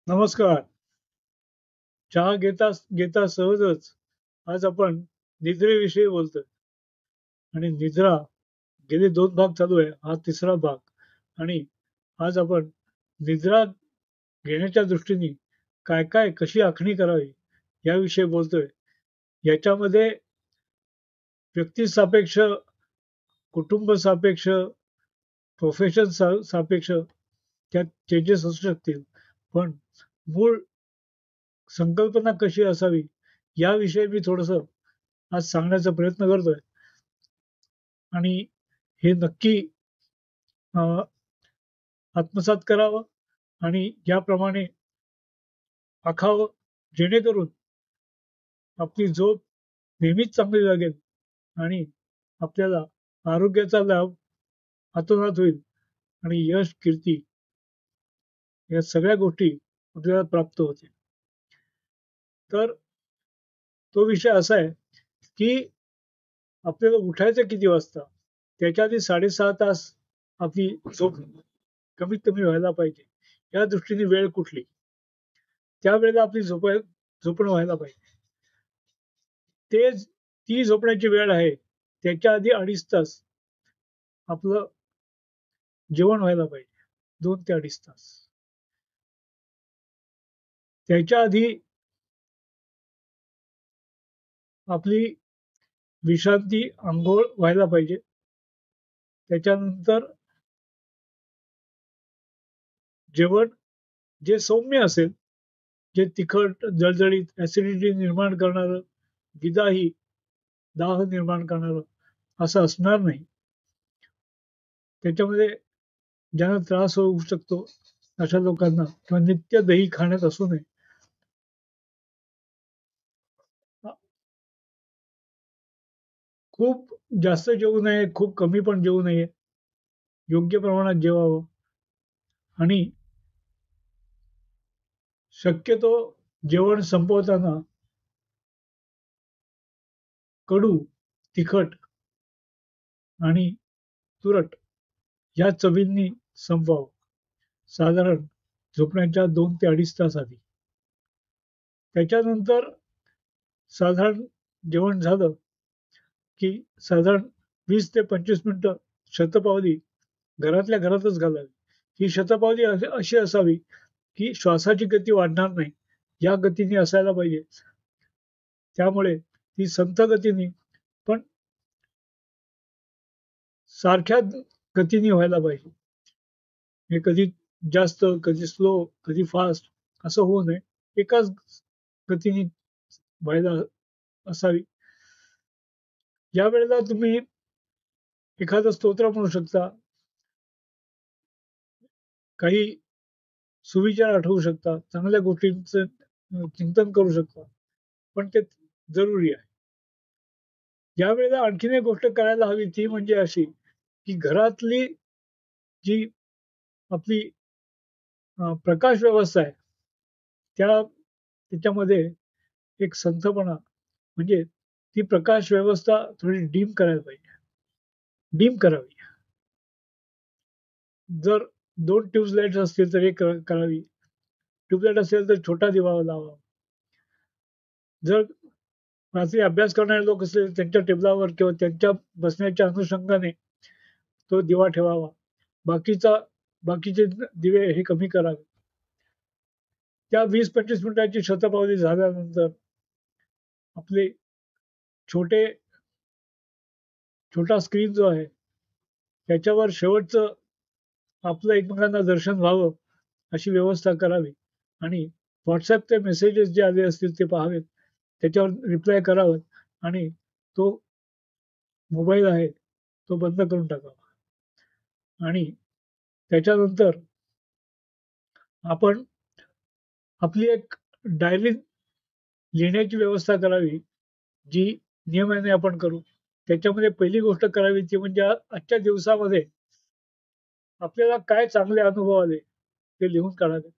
नमस्कार. चहा घेता घेता सहजच आज आपण निद्रेविषयी बोलतोय आणि निद्रा गेले 2 भाग चालू आहे. हा तिसरा भाग आणि आज आपण निद्रा घेण्याच्या दृष्टीने काय कशी आखणी करावी याविषयी बोलतोय. याच्यामध्ये व्यक्तिसापेक्ष, कुटुंब सापेक्ष, प्रोफेशन सापेक्ष त्यात चेंजेस असू शकतील. पण मूळ संकल्पना कशी असावी याविषयी मी थोडंसं आज सांगण्याचा प्रयत्न करतोय आणि हे नक्की अ, आत्मसात करावं आणि याप्रमाणे आखावं जेणेकरून आपली झोप नेहमीच चांगली लागेल आणि आपल्याला आरोग्याचा लाभ हातोहात होईल आणि यश, कीर्ती या सगळ्या गोष्टी आपल्याला प्राप्त होतील. तर तो विषय असा आहे, की आपल्याला उठायचं किती वाजता? त्याच्या आधी 6.5 तास आपली झोप कमीत कमी व्हायला पाहिजे. या दृष्टीने वेळ कुठली? त्यावेळेला आपली झोपणं व्हायला पाहिजे. ती झोपण्याची वेळ आहे. त्याच्या आधी 2.5 तास आपलं जेवण व्हायला पाहिजे. 2 ते 2.5 तास. त्याच्या आधी आपली विश्रांती, अंघोळ व्हायला पाहिजे. त्याच्यानंतर जेवण जे सौम्य असेल, जे तिखट, जळजळीत, ॲसिडिटी निर्माण करणारं, विदाही, दाह निर्माण करणारं असं असणार नाही. त्याच्यामध्ये ज्यांना त्रास होऊ शकतो, अशा लोकांना किंवा नित्य दही खाण्यात असू नये. खूप जास्त जेवू नये, खूप कमी पण जेवू नये. योग्य प्रमाणात जेवावं आणि शक्यतो जेवण संपवताना कडू, तिखट आणि तुरट या चवींनी संपवावं. साधारण झोपण्याच्या 2 ते 2.5 तास आधी. त्याच्यानंतर साधारण जेवण झालं, की साधारण 20 ते 25 मिनिटं शतपावली घरातल्या घरातच घालावी. ही शतपावली अशी असावी, की श्वासाची गती वाढणार नाही. या गतीने असायला पाहिजे. त्यामुळे ती संथ गतीने पण सारख्या गतीने व्हायला पाहिजे. हे कधी जास्त, कधी स्लो, कधी फास्ट असं होऊ नये. एकाच गतीने व्हायला असावी. यावेळेला तुम्ही एखादं स्तोत्र म्हणू शकता, काही सुविचार आठवू शकता, चांगल्या गोष्टींचं चिंतन करू शकता. पण ते जरुरी आहे. यावेळेला आणखीन एक गोष्ट करायला हवी ती म्हणजे अशी, की घरातली जी आपली प्रकाश व्यवस्था आहे, त्याच्यामध्ये एक संथपणा म्हणजे ती प्रकाश व्यवस्था थोडी डीम करायला पाहिजे. डीम करावी. जर 2 ट्यूबलाईट्स असतील तर एक करावी. ट्यूबलाईट असेल तर छोटा दिवा लावावा. जर रात्री अभ्यास करणारे लोक असतील त्यांच्या टेबलावर किंवा त्यांच्या बसण्याच्या अनुषंगाने तो दिवा ठेवावा. बाकीचे दिवे हे कमी करावे. त्या 20-25 मिनिटाची शतपावली झाल्यानंतर आपले छोटे छोटा स्क्रीन जो आहे त्याच्यावर शेवटचं आपलं एकमेकांना दर्शन व्हावं अशी व्यवस्था करावी आणि WhatsAppचे मेसेजेस जे आले असतील ते पाहावेत. त्याच्यावर रिप्लाय करावा आणि तो मोबाईल आहे तो बंद करून टाकावा आणि त्याच्यानंतर आपण आपली एक डायरी लिहिण्याची व्यवस्था करावी, जी नियमाने आपण करू. त्याच्यामध्ये पहिली गोष्ट करावी ती म्हणजे आजच्या दिवसामध्ये आपल्याला काय चांगले अनुभव आले ते लिहून काढावे.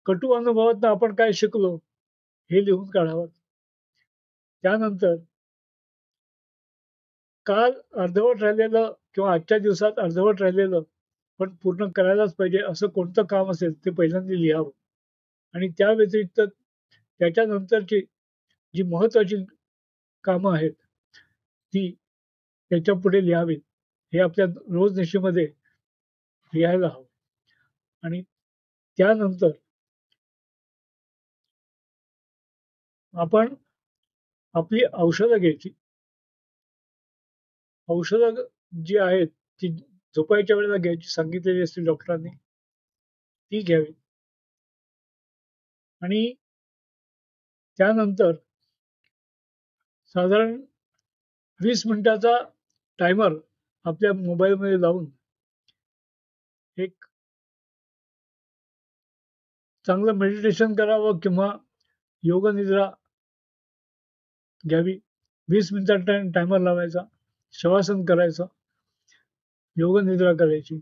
कटू अनुभवातनं आपण काय शिकलो हे लिहून काढावं. त्यानंतर काल अर्धवट राहिलेलं किंवा आजच्या दिवसात अर्धवट राहिलेलं पण पूर्ण करायलाच पाहिजे असं कोणतं काम असेल ते पहिल्यांदा लिहावं. आणि त्या व्यतिरिक्त त्याच्यानंतरची जी महत्वाची कामं आहेत ती त्याच्यापुढे लिहावीत. हे आपल्या रोजनिशीमध्ये लिहायला हवं. आणि त्यानंतर आपण आपली औषधं घ्यायची. औषधं जी आहेत ती झोपायच्या वेळेला घ्यायची सांगितलेली असतील डॉक्टरांनी, ती घ्यावी. आणि त्यानंतर साधारण 20 मिनिटाचा टायमर आपल्या मोबाईलमध्ये लावून एक चांगलं मेडिटेशन करावं किंवा योग निद्रा घ्यावी. 20 मिनिटाचा टायमर लावायचा, शवासन करायचं, योग निद्रा करायची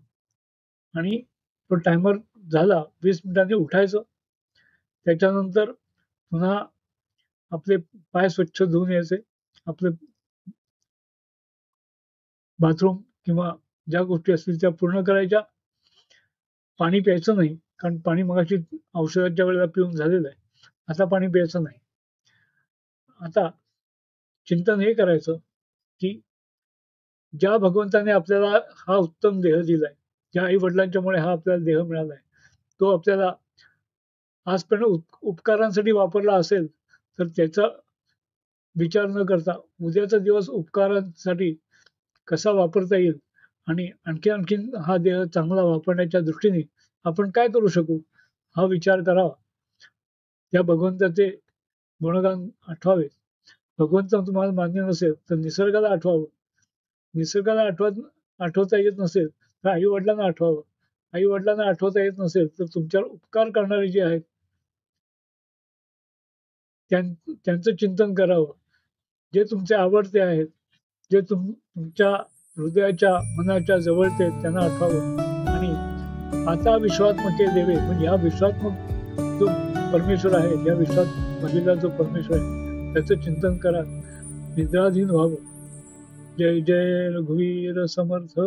आणि तो टायमर झाला 20 मिनिटांनी उठायचं. त्याच्यानंतर पुन्हा आपले पाय स्वच्छ धुवून यायचे. आपले बाथरूम किंवा ज्या गोष्टी असतील त्या पूर्ण करायच्या. पाणी प्यायचं नाही, कारण पाणी मगाशी औषधाच्या वेळेला पिऊन झालेलं आहे. आता पाणी प्यायचं नाही. आता चिंतन हे करायचं की ज्या भगवंताने आपल्याला हा उत्तम देह दिलाय, ज्या आई वडिलांच्यामुळे हा आपल्याला देह मिळालाय, तो आपल्याला आजपर्यंत उपकारांसाठी वापरला असेल तर त्याचा विचार न करता उद्याचा दिवस उपकारांसाठी कसा वापरता येईल आणि आणखीन हा देह चांगला वापरण्याच्या दृष्टीने आपण काय करू शकू हा विचार करावा. त्या भगवंताचे गुणगान आठवावे. भगवंत तुम्हाला मान्य नसेल तर निसर्गाला आठवावं. निसर्गाला आठवता येत नसेल तर आई वडिलांना आठवावं. आई वडिलांना आठवता येत नसेल तर तुमच्यावर उपकार करणारे जे आहेत त्यांचं चिंतन करावं. जे तुमचे आवडते आहेत, जे तुमच्या हृदयाच्या मनाच्या जवळचे आहेत त्यांना आठवावं. आणि आता विश्वात्मके देवे म्हणजे हा विश्वात्मक जो परमेश्वर आहे, या विश्वात भरलेला जो परमेश्वर आहे त्याचं चिंतन करा. निद्राधीन व्हावं. जय जय रघुवीर समर्थ.